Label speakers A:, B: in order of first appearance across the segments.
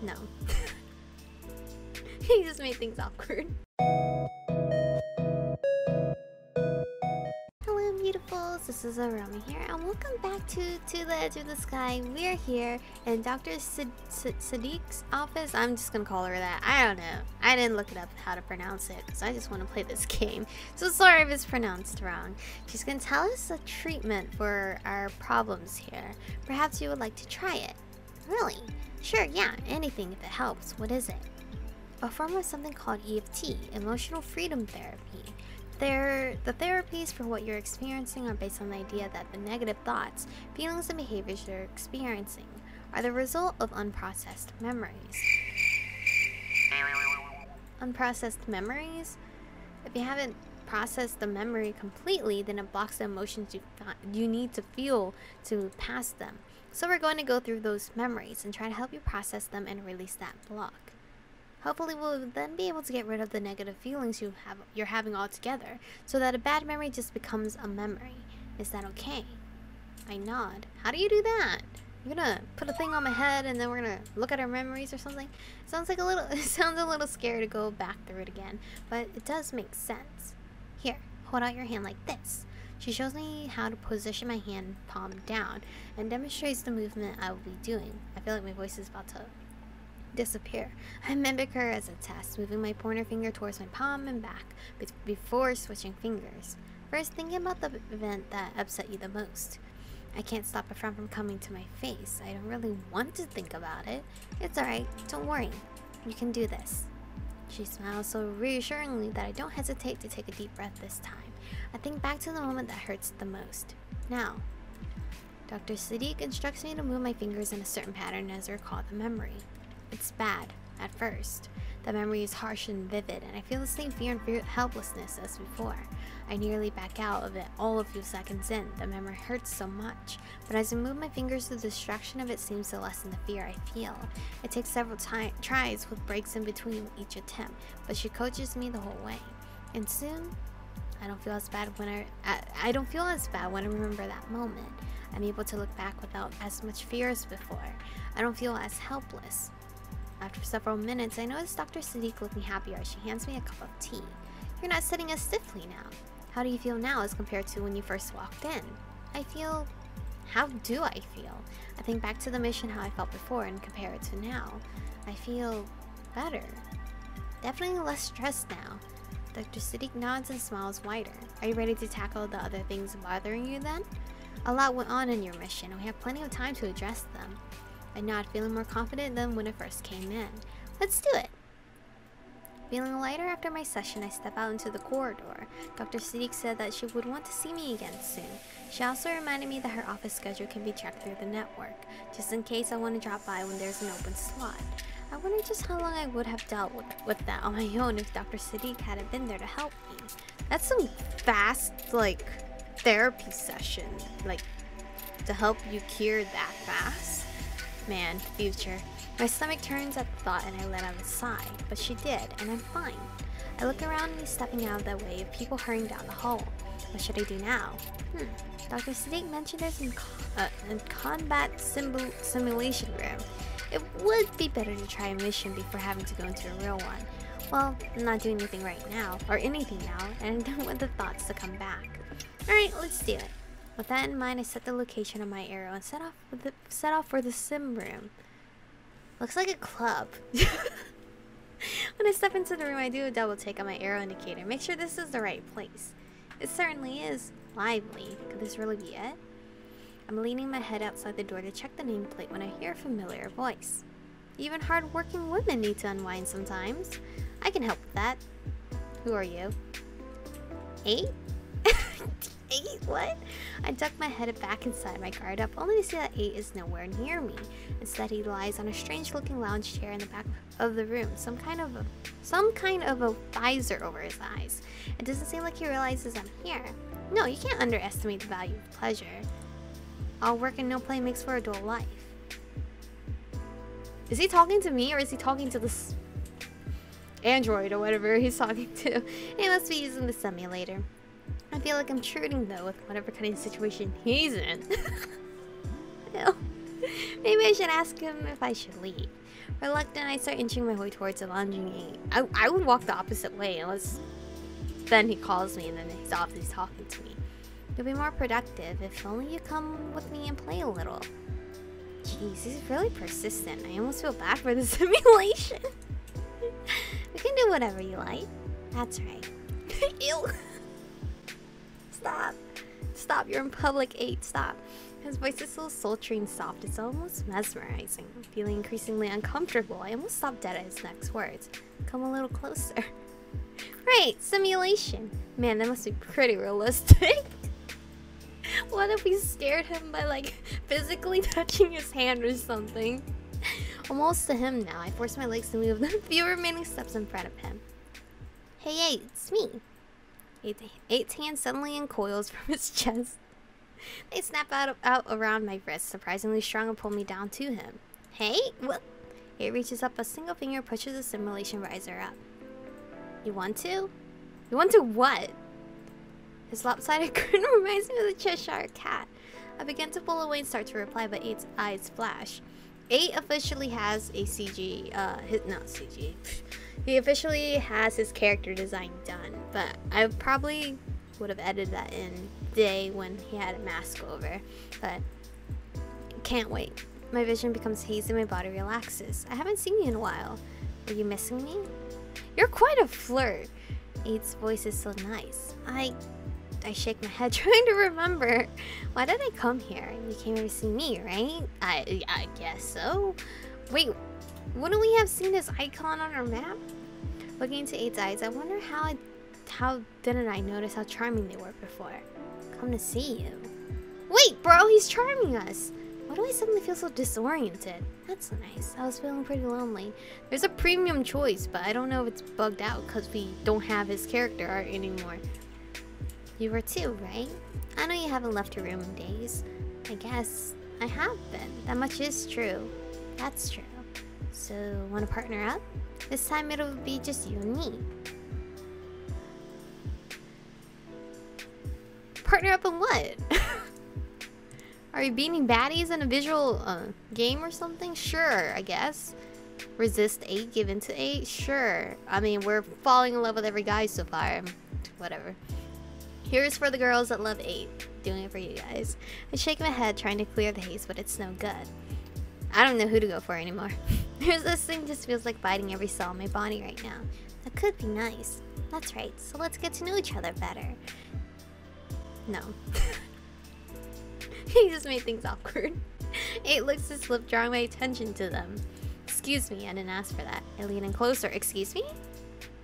A: No. He just made things awkward. Hello beautifuls, this is Aromie here, and welcome back to the Edge of the Sky. We're here in Dr. Sadiq's office. I'm just gonna call her that. I don't know. I didn't look it up how to pronounce it because I just want to play this game. So sorry if it's pronounced wrong. She's gonna tell us a treatment for our problems here. Perhaps you would like to try it. Really? Sure, yeah, anything if it helps. What is it? A form of something called EFT, Emotional Freedom Therapy. The therapies for what you're experiencing are based on the idea that the negative thoughts, feelings, and behaviors you're experiencing are the result of unprocessed memories. Unprocessed memories? If you haven't processed the memory completely, then it blocks the emotions you need to feel to move past them. So we're going to go through those memories and try to help you process them and release that block. Hopefully we'll then be able to get rid of the negative feelings you're having altogether, so that a bad memory just becomes a memory. Is that okay? I nod. How do you do that? You're gonna put a thing on my head and then we're gonna look at our memories or something? It sounds a little scary to go back through it again, but it does make sense. Here, hold out your hand like this. She shows me how to position my hand palm down and demonstrates the movement I will be doing. I feel like my voice is about to disappear. I mimic her as a test, moving my pointer finger towards my palm and back before switching fingers. First, thinking about the event that upset you the most. I can't stop a frown from coming to my face. I don't really want to think about it. It's alright, don't worry. You can do this. She smiles so reassuringly that I don't hesitate to take a deep breath this time. I think back to the moment that hurts the most. Now, Dr. Sadiq instructs me to move my fingers in a certain pattern as I recall the memory. It's bad, at first. The memory is harsh and vivid, and I feel the same fear and helplessness as before. I nearly back out of it all a few seconds in. The memory hurts so much, but as I move my fingers, the distraction of it seems to lessen the fear I feel. It takes several tries with breaks in between each attempt, but she coaches me the whole way. And soon, I don't feel as bad when I remember that moment. I'm able to look back without as much fear as before. I don't feel as helpless. After several minutes, I notice Dr. Sadiq looking happier as she hands me a cup of tea. You're not sitting as stiffly now. How do you feel now as compared to when you first walked in? How do I feel? I think back to the mission how I felt before and compare it to now. I feel better. Definitely less stressed now. Dr. Sadiq nods and smiles wider. Are you ready to tackle the other things bothering you then? A lot went on in your mission and we have plenty of time to address them. I nod, feeling more confident than when I first came in. Let's do it! Feeling lighter after my session, I step out into the corridor. Dr. Sadiq said that she would want to see me again soon. She also reminded me that her office schedule can be checked through the network, just in case I want to drop by when there's an open slot. I wonder just how long I would have dealt with that on my own if Dr. Sadiq hadn't been there to help me. That's some fast, therapy session, to help you cure that fast. Man, future. My stomach turns at the thought and I let out a sigh, but she did, and I'm fine. I look around me, stepping out of the way of people hurrying down the hall. What should I do now? Dr. Sadiq mentioned there's a combat simulation room. It would be better to try a mission before having to go into a real one. Well, I'm not doing anything right now, and I don't want the thoughts to come back. Alright, let's do it. With that in mind, I set the location on my arrow and set off for the sim room. Looks like a club. When I step into the room, I do a double take on my arrow indicator. Make sure this is the right place. It certainly is. Lively. Could this really be it? I'm leaning my head outside the door to check the nameplate when I hear a familiar voice. Even hard-working women need to unwind sometimes. I can help with that. Who are you? 8? 8? What? I duck my head back inside my guard up, only to see that 8 is nowhere near me. Instead, he lies on a strange-looking lounge chair in the back of the room, some kind of a visor over his eyes. It doesn't seem like he realizes I'm here. No, you can't underestimate the value of pleasure. All work and no play makes for a dull life. Is he talking to me or is he talking to this android or whatever he's talking to? He must be using the simulator. I feel like I'm intruding though with whatever kind of situation he's in. Ew. Maybe I should ask him if I should leave. Reluctant, I start inching my way towards the lounging gate. I would walk the opposite way unless then he calls me and then he's obviously talking to me. You'll be more productive if only you come with me and play a little. Jeez, he's really persistent. I almost feel bad for the simulation. We can do whatever you like. That's right. Ew. Stop. Stop, you're in public 8, stop. His voice is so sultry and soft, it's almost mesmerizing. Feeling increasingly uncomfortable, I almost stopped dead at his next words. Come a little closer. Right, simulation. Man, that must be pretty realistic. What if we scared him by like physically touching his hand or something? Almost to him now, I force my legs to move the few remaining steps in front of him. Hey, it's me. Eight's hand suddenly uncoils from his chest. They snap out around my wrist, surprisingly strong, and pull me down to him. Hey, what? He reaches up a single finger, pushes the simulation riser up. You want to? You want to what? His lopsided grin reminds me of the Cheshire Cat. I begin to pull away and start to reply, but 8's eyes flash. 8 officially has a CG, not CG. He officially has his character design done, but I probably would have edited that in day when he had a mask over, but can't wait. My vision becomes hazy and my body relaxes. I haven't seen you in a while. Are you missing me? You're quite a flirt. 8's voice is so nice. I shake my head trying to remember. Why did I come here? You came here to see me, right? I guess so. Wait, wouldn't we have seen his icon on our map? Looking into 8's eyes, I wonder how didn't I notice how charming they were before? Come to see you. Wait, bro, he's charming us. Why do I suddenly feel so disoriented? That's nice. I was feeling pretty lonely. There's a premium choice, but I don't know if it's bugged out because we don't have his character art anymore. You were too, right? I know you haven't left your room in days. I guess I have been. That much is true. That's true. So, want to partner up? This time it'll be just you and me. Partner up in what? Are you beating baddies in a visual game or something? Sure, I guess. Resist 8, give in to 8? Sure. I mean, we're falling in love with every guy so far. Whatever. Here's for the girls that love 8. Doing it for you guys. I shake my head trying to clear the haze, but it's no good. I don't know who to go for anymore. There's this thing just feels like biting every cell in my body right now. That could be nice. That's right, so let's get to know each other better. No. He just made things awkward. 8 looks to slip, drawing my attention to them. Excuse me, I didn't ask for that. I lean in closer. Excuse me?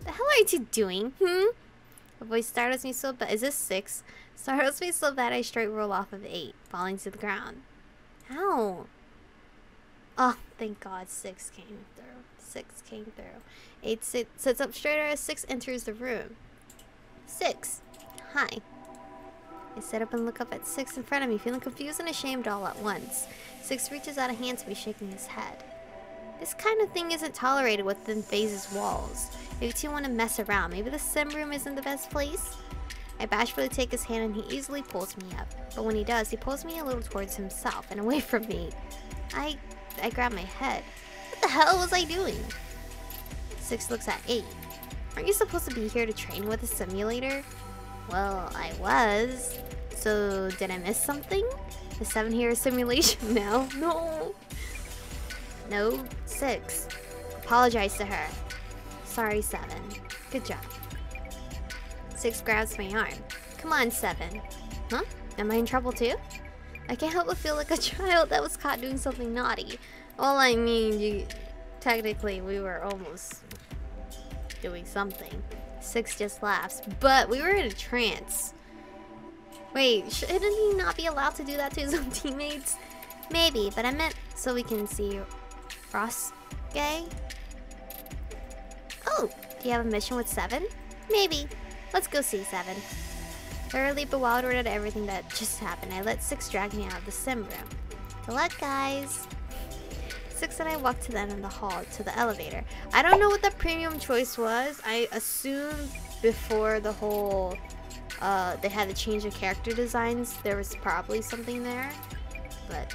A: The hell are you two doing? The voice startles me so bad. Is this 6? Startles me so bad I straight roll off of 8, falling to the ground. Ow. Oh, thank God 6 came through. 6 came through. 8 sits up straighter as 6 enters the room. 6. Hi. I sit up and look up at 6 in front of me, feeling confused and ashamed all at once. 6 reaches out a hand to me, shaking his head. This kind of thing isn't tolerated within Phase's walls. If you two want to mess around, maybe the sim room isn't the best place? I bashfully take his hand and he easily pulls me up. But when he does, he pulls me a little towards himself and away from me. I grab my head. What the hell was I doing? 6 looks at 8. Aren't you supposed to be here to train with a simulator? Well, I was. So, did I miss something? The 7 here is simulation now. No. No, 6. Apologize to her. Sorry, 7. Good job. 6 grabs my arm. Come on, 7. Huh? Am I in trouble too? I can't help but feel like a child that was caught doing something naughty. Well, I mean, technically we were almost doing something. 6 just laughs. But we were in a trance. Wait, shouldn't he not be allowed to do that to his own teammates? Maybe, but I meant so we can see Ross gay. Oh, do you have a mission with 7? Maybe. Let's go see 7. Thoroughly bewildered at everything that just happened, I let 6 drag me out of the sim room. Good luck, guys. 6 and I walked to the end of the hall to the elevator. I don't know what the premium choice was. I assumed before the whole they had to change the character designs, there was probably something there, but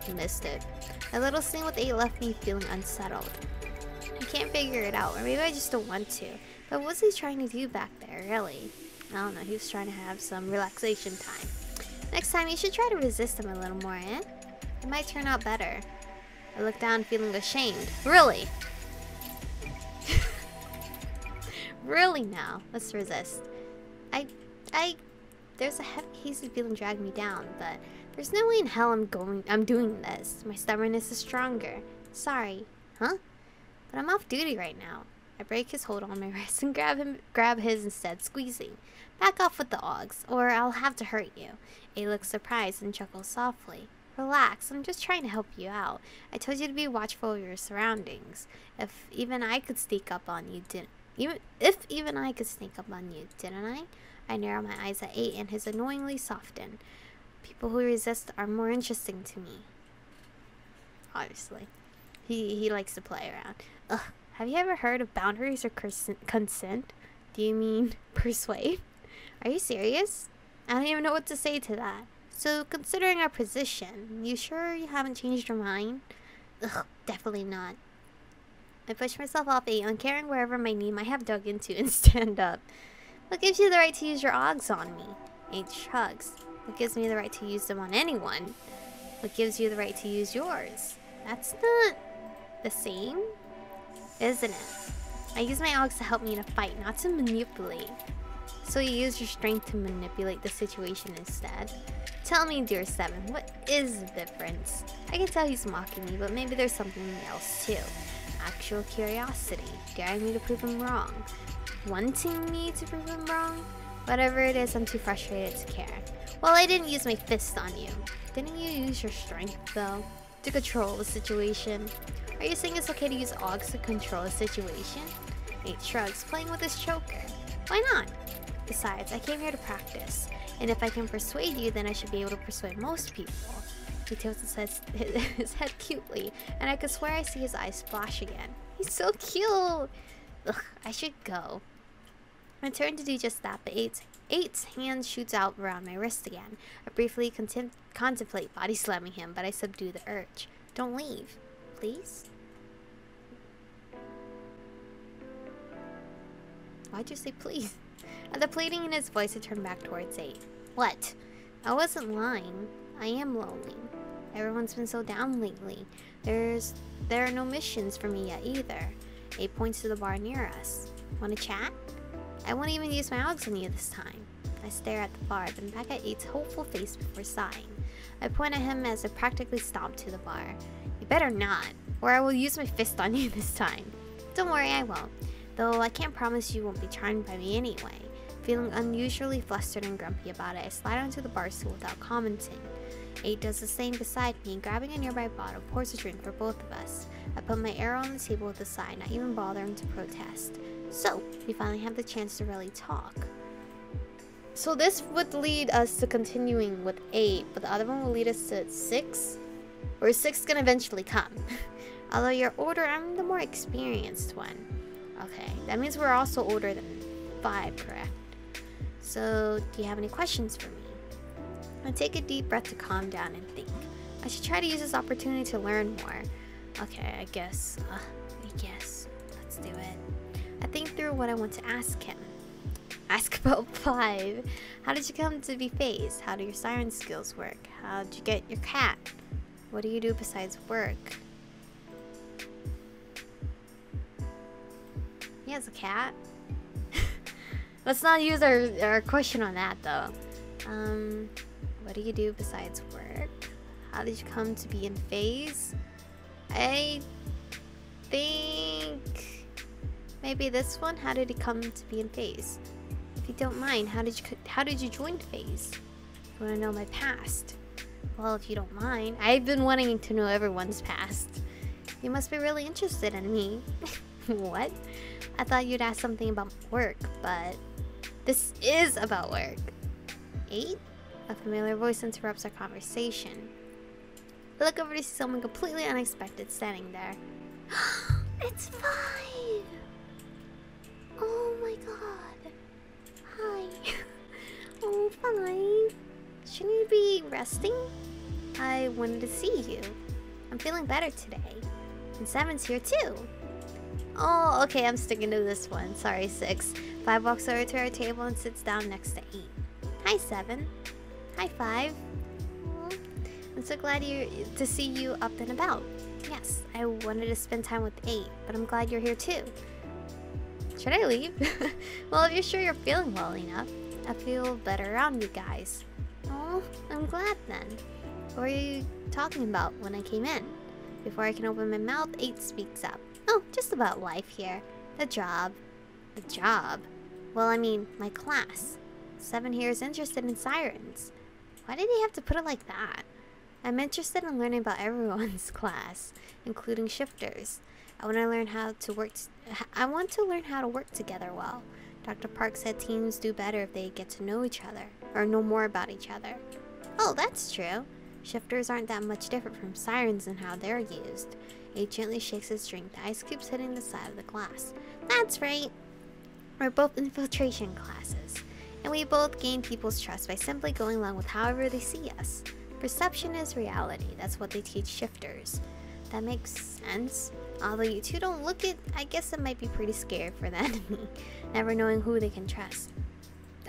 A: I missed it. A little scene with 8 left me feeling unsettled. I can't figure it out, or maybe I just don't want to. But what's he trying to do back there, really? I don't know, he was trying to have some relaxation time. Next time, you should try to resist him a little more, eh? It might turn out better. I looked down feeling ashamed. Really? Really now? Let's resist. There's a heavy, hazy feeling dragging me down, but there's no way in hell I'm doing this. My stubbornness is stronger. Sorry. Huh? But I'm off duty right now. I break his hold on my wrist and grab his instead, squeezing. Back off with the ogs, or I'll have to hurt you. A looks surprised and chuckles softly. Relax, I'm just trying to help you out. I told you to be watchful of your surroundings. If even I could sneak up on you, didn't I? I narrow my eyes at 8 and his annoyingly soften. People who resist are more interesting to me. Obviously. He likes to play around. Ugh, have you ever heard of boundaries or consent? Do you mean persuade? Are you serious? I don't even know what to say to that. So, considering our position, you sure you haven't changed your mind? Ugh, definitely not. I push myself off 8, uncaring wherever my knee might have dug into, and stand up. What gives you the right to use your ogs on me? 8 shrugs. What gives me the right to use them on anyone? What gives you the right to use yours? That's not the same, isn't it? I use my ogs to help me in a fight, not to manipulate. So you use your strength to manipulate the situation instead? Tell me, dear 7, what is the difference? I can tell he's mocking me, but maybe there's something else too. Actual curiosity, daring me to prove him wrong. Wanting me to prove him wrong? Whatever it is, I'm too frustrated to care. Well, I didn't use my fist on you. Didn't you use your strength, though, to control the situation? Are you saying it's okay to use ogs to control a situation? 8 shrugs, playing with his choker. Why not? Besides, I came here to practice. And if I can persuade you, then I should be able to persuade most people. He tilts his head cutely, and I could swear I see his eyes flash again. He's so cute! Ugh, I should go. I turn to do just that, but 8's hand shoots out around my wrist again. I briefly contemplate body slamming him, but I subdue the urge. Don't leave, please? Why'd you say please? At the pleading in his voice, I turned back towards 8. What? I wasn't lying. I am lonely. Everyone's been so down lately. There are no missions for me yet either. 8 points to the bar near us. Wanna chat? I won't even use my ogs on you this time. I stare at the bar, then back at 8's hopeful face before sighing. I point at him as I practically stomp to the bar. You better not, or I will use my fist on you this time. Don't worry, I won't. Though I can't promise you won't be charmed by me anyway. Feeling unusually flustered and grumpy about it, I slide onto the bar stool without commenting. 8 does the same beside me, and grabbing a nearby bottle, pours a drink for both of us. I put my arrow on the table with a sigh, not even bothering to protest. So, we finally have the chance to really talk. So this would lead us to continuing with 8, but the other one will lead us to 6. Or 6 can eventually come. Although you're older, I'm the more experienced one. Okay, that means we're also older than 5, correct? So, do you have any questions for me? I take a deep breath to calm down and think. I should try to use this opportunity to learn more. Okay, I guess. Let's do it. I think through what I want to ask him. Ask about 5. How did you come to be phased? How do your siren skills work? How did you get your cat? What do you do besides work? He has a cat? Let's not use our question on that though. What do you do besides work? How did you come to be in phase? I think maybe this one. How did it come to be in phase? If you don't mind, how did you join phase? You want to know my past? Well, if you don't mind, I've been wanting to know everyone's past. You must be really interested in me. What? I thought you'd ask something about work, but this is about work. 8? A familiar voice interrupts our conversation. I look over to see someone completely unexpected standing there. It's 5! Oh my god. Hi. Oh, 5. Shouldn't you be resting? I wanted to see you. I'm feeling better today. And 7's here too. Oh, okay, I'm sticking to this one. Sorry, 6. 5 walks over to our table and sits down next to 8. Hi, 7. Hi, 5. I'm so glad to see you up and about. Yes, I wanted to spend time with 8, but I'm glad you're here too. Should I leave? Well, if you're sure you're feeling well enough, I feel better around you guys. Oh, I'm glad then. What were you talking about when I came in? Before I can open my mouth, 8 speaks up. Oh, just about life here. The job. The job? Well, I mean, my class. 7 here is interested in sirens. Why did he have to put it like that? I'm interested in learning about everyone's class, including shifters. I want to learn how to work together well. Dr. Park said teams do better if they get to know each other, or know more about each other. Oh, that's true. Shifters aren't that much different from sirens in how they're used. He gently shakes his drink, the ice cubes hitting the side of the glass. That's right. We're both infiltration classes, and we both gain people's trust by simply going along with however they see us. Perception is reality. That's what they teach shifters. That makes sense. Although you two don't look it, I guess it might be pretty scary for the enemy, never knowing who they can trust.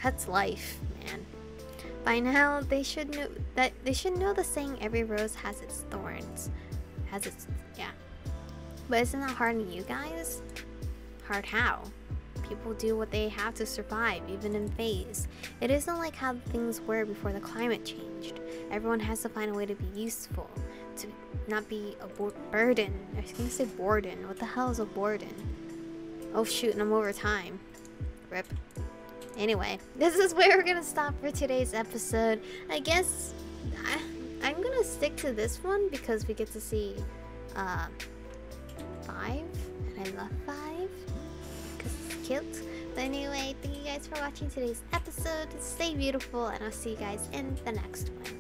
A: That's life, man. By now, they should know the saying, every rose has its thorns. Yeah. But isn't that hard on you guys? Hard how? People do what they have to survive, even in phase. It isn't like how things were before the climate changed. Everyone has to find a way to be useful, to not be a burden. I was gonna say borden. What the hell is a borden? Oh shoot, and I'm over time. Rip. Anyway, this is where we're gonna stop for today's episode. I guess I'm gonna stick to this one because we get to see 5, and I love 5 because it's cute. But anyway, thank you guys for watching today's episode. Stay beautiful, and I'll see you guys in the next one.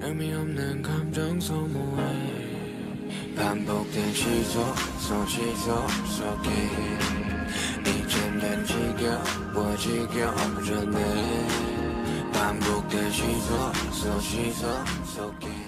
B: 의미 없는 감정 소모해 반복된 시도 속에 이젠 난 지겨워지려네 반복된 시도 속에